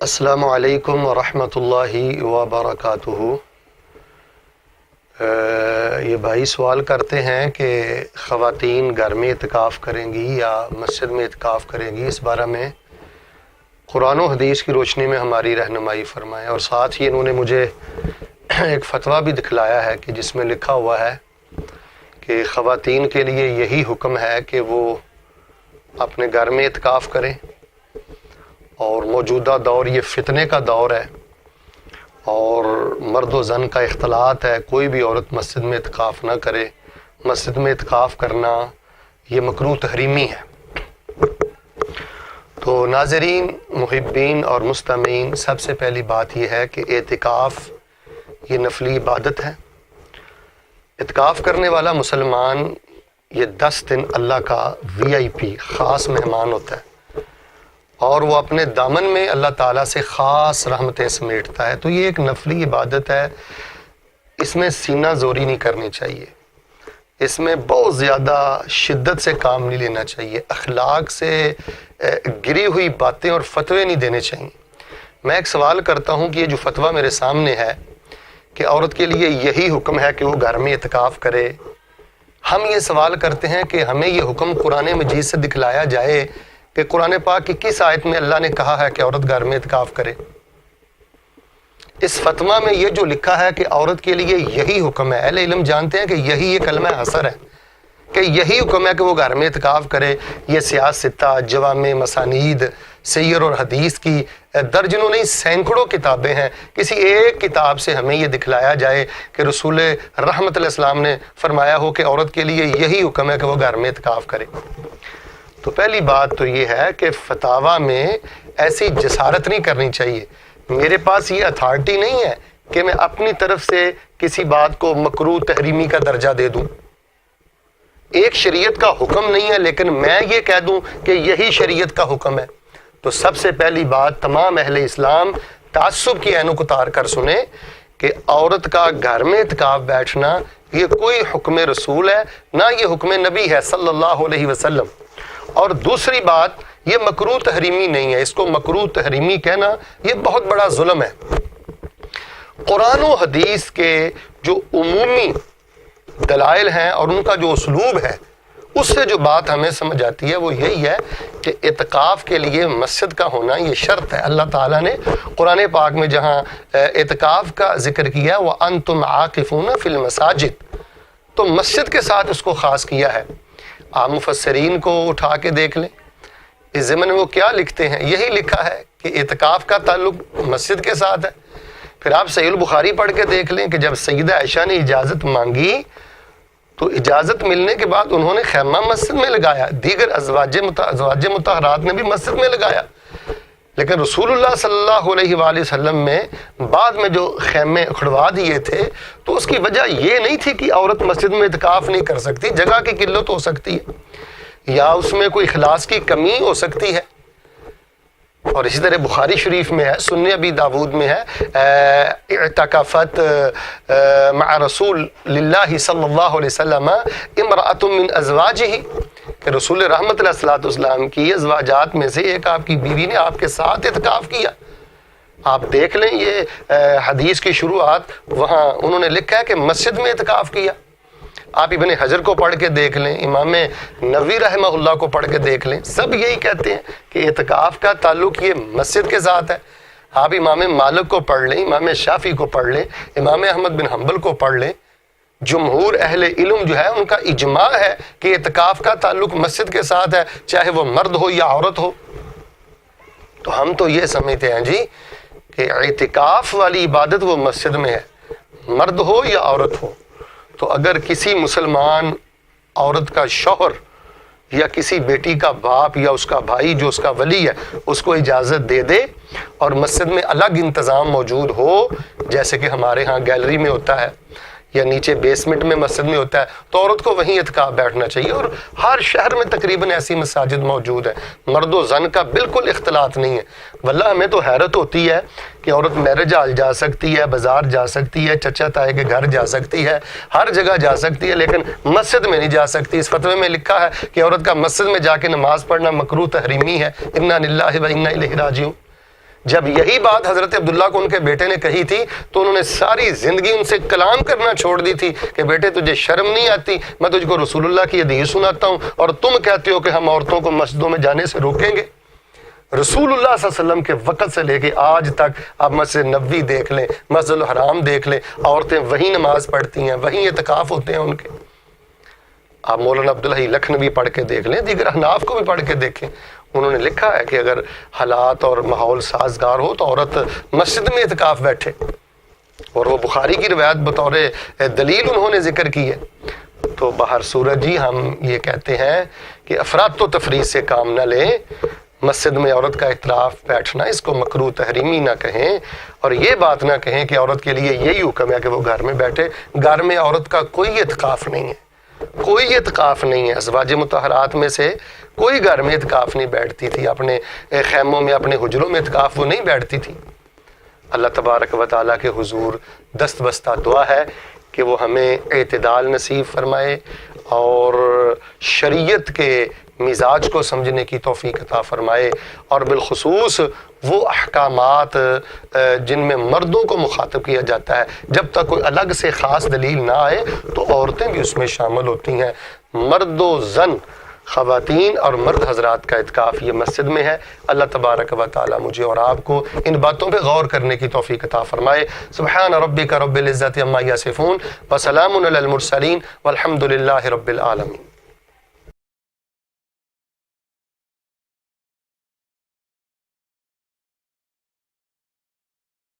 السلام علیکم ورحمۃ اللہ وبرکاتہ۔ یہ بھائی سوال کرتے ہیں کہ خواتین گھر میں اعتکاف کریں گی یا مسجد میں اعتکاف کریں گی، اس بارے میں قرآن و حدیث کی روشنی میں ہماری رہنمائی فرمائیں۔ اور ساتھ ہی انہوں نے مجھے ایک فتویٰ بھی دکھلایا ہے کہ جس میں لکھا ہوا ہے کہ خواتین کے لیے یہی حکم ہے کہ وہ اپنے گھر میں اعتکاف کریں، اور موجودہ دور یہ فتنے کا دور ہے اور مرد و زن کا اختلاط ہے، کوئی بھی عورت مسجد میں اعتکاف نہ کرے۔ مسجد میں اعتکاف کرنا یہ مکروہ تحریمی ہے۔ تو ناظرین، محبین اور مستمعین، سب سے پہلی بات یہ ہے کہ اعتکاف یہ نفلی عبادت ہے۔ اعتکاف کرنے والا مسلمان یہ 10 دن اللہ کا VIP خاص مہمان ہوتا ہے، اور وہ اپنے دامن میں اللہ تعالیٰ سے خاص رحمتیں سمیٹتا ہے۔ تو یہ ایک نفلی عبادت ہے، اس میں سینہ زوری نہیں کرنی چاہیے، اس میں بہت زیادہ شدت سے کام نہیں لینا چاہیے، اخلاق سے گری ہوئی باتیں اور فتوے نہیں دینے چاہیے۔ میں ایک سوال کرتا ہوں کہ یہ جو فتویٰ میرے سامنے ہے کہ عورت کے لیے یہی حکم ہے کہ وہ گھر میں اعتکاف کرے، ہم یہ سوال کرتے ہیں کہ ہمیں یہ حکم قرآن مجید سے دکھلایا جائے کہ قرآن پاک کی کس آیت میں اللہ نے کہا ہے کہ عورت گھر میں اعتکاف کرے۔ اس فتویٰ میں یہ جو لکھا ہے کہ عورت کے لیے یہی حکم ہے، اہل علم جانتے ہیں کہ یہی یہ کلمہ حصر ہے کہ یہی حکم ہے کہ وہ گھر میں اعتکاف کرے۔ یہ سیاستہ، جوامع مسانید، سیر اور حدیث کی درجنوں نہیں سینکڑوں کتابیں ہیں، کسی ایک کتاب سے ہمیں یہ دکھلایا جائے کہ رسول رحمت علیہ السلام نے فرمایا ہو کہ عورت کے لیے یہی حکم ہے کہ وہ گھر میں اعتکاف کرے۔ تو پہلی بات تو یہ ہے کہ فتاویٰ میں ایسی جسارت نہیں کرنی چاہیے۔ میرے پاس یہ اتھارٹی نہیں ہے کہ میں اپنی طرف سے کسی بات کو مکروہ تحریمی کا درجہ دے دوں۔ ایک شریعت کا حکم نہیں ہے لیکن میں یہ کہہ دوں کہ یہی شریعت کا حکم ہے۔ تو سب سے پہلی بات، تمام اہل اسلام تعصب کی عینوں کو اتار کر سنیں کہ عورت کا گھر میں اعتکاف بیٹھنا یہ کوئی حکم رسول ہے، نہ یہ حکم نبی ہے صلی اللہ علیہ وسلم۔ اور دوسری بات، یہ مکروہ تحریمی نہیں ہے، اس کو مکروہ تحریمی کہنا یہ بہت بڑا ظلم ہے۔ قرآن و حدیث کے جو عمومی دلائل ہیں اور ان کا جو اسلوب ہے، اس سے جو بات ہمیں سمجھ آتی ہے وہ یہی ہے کہ اعتکاف کے لیے مسجد کا ہونا یہ شرط ہے۔ اللہ تعالیٰ نے قرآن پاک میں جہاں اعتکاف کا ذکر کیا وَأَنْتُمْ عَاكِفُونَ فِي الْمَسَاجِدِ، تو مسجد کے ساتھ اس کو خاص کیا ہے۔ آپ مفسرین کو اٹھا کے دیکھ لیں، اس ضمن میں وہ کیا لکھتے ہیں، یہی لکھا ہے کہ اعتکاف کا تعلق مسجد کے ساتھ ہے۔ پھر آپ صحیح البخاری پڑھ کے دیکھ لیں کہ جب سیدہ عائشہ نے اجازت مانگی تو اجازت ملنے کے بعد انہوں نے خیمہ مسجد میں لگایا، دیگر ازواج مطہرات نے بھی مسجد میں لگایا، لیکن رسول اللہ صلی اللہ علیہ وآلہ وسلم میں بعد میں جو خیمے کھڑوا دیے تھے تو اس کی وجہ یہ نہیں تھی کہ عورت مسجد میں اعتکاف نہیں کر سکتی، جگہ کی قلت ہو سکتی ہے یا اس میں کوئی اخلاص کی کمی ہو سکتی ہے۔ اور اسی طرح بخاری شریف میں ہے، سنن ابی داود میں ہے، اعتکفت مع رسول اللہ صلی اللہ علیہ وسلم امرأۃ من ازواجہ، کہ رسول رحمت علیہ السلام کی ازواجات میں سے ایک آپ کی بیوی نے آپ کے ساتھ اعتکاف کیا۔ آپ دیکھ لیں یہ حدیث کی شروعات، وہاں انہوں نے لکھا ہے کہ مسجد میں اعتکاف کیا۔ آپ ابن حجر کو پڑھ کے دیکھ لیں، امام نووی رحمہ اللہ کو پڑھ کے دیکھ لیں، سب یہی کہتے ہیں کہ اعتکاف کا تعلق یہ مسجد کے ساتھ ہے۔ آپ امام مالک کو پڑھ لیں، امام شافعی کو پڑھ لیں، امام احمد بن حنبل کو پڑھ لیں، جمہور اہل علم جو ہے ان کا اجماع ہے کہ اعتکاف کا تعلق مسجد کے ساتھ ہے، چاہے وہ مرد ہو یا عورت ہو۔ تو ہم تو یہ سمجھتے ہیں جی کہ اعتکاف والی عبادت وہ مسجد میں ہے، مرد ہو یا عورت ہو۔ تو اگر کسی مسلمان عورت کا شوہر یا کسی بیٹی کا باپ یا اس کا بھائی جو اس کا ولی ہے اس کو اجازت دے دے اور مسجد میں الگ انتظام موجود ہو، جیسے کہ ہمارے ہاں گیلری میں ہوتا ہے یا نیچے بیسمنٹ میں مسجد میں ہوتا ہے، تو عورت کو وہیں اعتکاف بیٹھنا چاہیے۔ اور ہر شہر میں تقریباً ایسی مساجد موجود ہیں، مرد و زن کا بالکل اختلاط نہیں ہے۔ واللہ ہمیں تو حیرت ہوتی ہے کہ عورت میرج ہال جا سکتی ہے، بازار جا سکتی ہے، چچا تائے کے گھر جا سکتی ہے، ہر جگہ جا سکتی ہے، لیکن مسجد میں نہیں جا سکتی۔ اس فتوے میں لکھا ہے کہ عورت کا مسجد میں جا کے نماز پڑھنا مکروہ تحریمی ہے۔ انا للہ و انا الیہ راجعون۔ جب یہی بات حضرت عبداللہ کو ان کے بیٹے نے کہی تھی تو انہوں نے ساری زندگی ان سے کلام کرنا چھوڑ دی تھی کہ بیٹے تجھے شرم نہیں آتی، میں تجھ کو رسول اللہ کی حدیث سناتا ہوں اور تم کہتے ہو کہ ہم عورتوں کو مسجدوں میں جانے سے روکیں گے۔ رسول اللہ صلی اللہ علیہ وسلم کے وقت سے لے کے آج تک آپ مسجد نبوی دیکھ لیں، مسجد الحرام دیکھ لیں، عورتیں وہیں نماز پڑھتی ہیں، وہیں اعتکاف ہوتے ہیں ان کے۔ آپ مولانا عبدالحی لکھنوی پڑھ کے دیکھ لیں، دیگر احناف کو بھی پڑھ کے دیکھیں، انہوں نے لکھا ہے کہ اگر حالات اور ماحول سازگار ہو تو عورت مسجد میں اعتکاف بیٹھے، اور وہ بخاری کی روایت بطور دلیل انہوں نے ذکر کی ہے۔ تو بہر صورت جی ہم یہ کہتے ہیں کہ افراط و تفریط سے کام نہ لیں، مسجد میں عورت کا اعتراف بیٹھنا اس کو مکروہ تحریمی نہ کہیں، اور یہ بات نہ کہیں کہ عورت کے لیے یہی حکم ہے کہ وہ گھر میں بیٹھے۔ گھر میں عورت کا کوئی اعتکاف نہیں ہے، کوئی اعتکاف نہیں ہے۔ ازواج مطہرات میں سے کوئی گھر میں اعتکاف نہیں بیٹھتی تھی، اپنے خیموں میں اپنے حجروں میں اعتکاف وہ نہیں بیٹھتی تھی۔ اللہ تبارک و تعالیٰ کے حضور دست بستہ دعا ہے کہ وہ ہمیں اعتدال نصیب فرمائے اور شریعت کے مزاج کو سمجھنے کی توفیق عطا فرمائے، اور بالخصوص وہ احکامات جن میں مردوں کو مخاطب کیا جاتا ہے، جب تک کوئی الگ سے خاص دلیل نہ آئے تو عورتیں بھی اس میں شامل ہوتی ہیں۔ مرد و زن، خواتین اور مرد حضرات کا اعتکاف یہ مسجد میں ہے۔ اللہ تبارک و تعالی مجھے اور آپ کو ان باتوں پہ غور کرنے کی توفیق عطا فرمائے۔ سبحان ربک رب العزت عما یصفون وسلام علی المرسلین والحمد للہ رب العالمین۔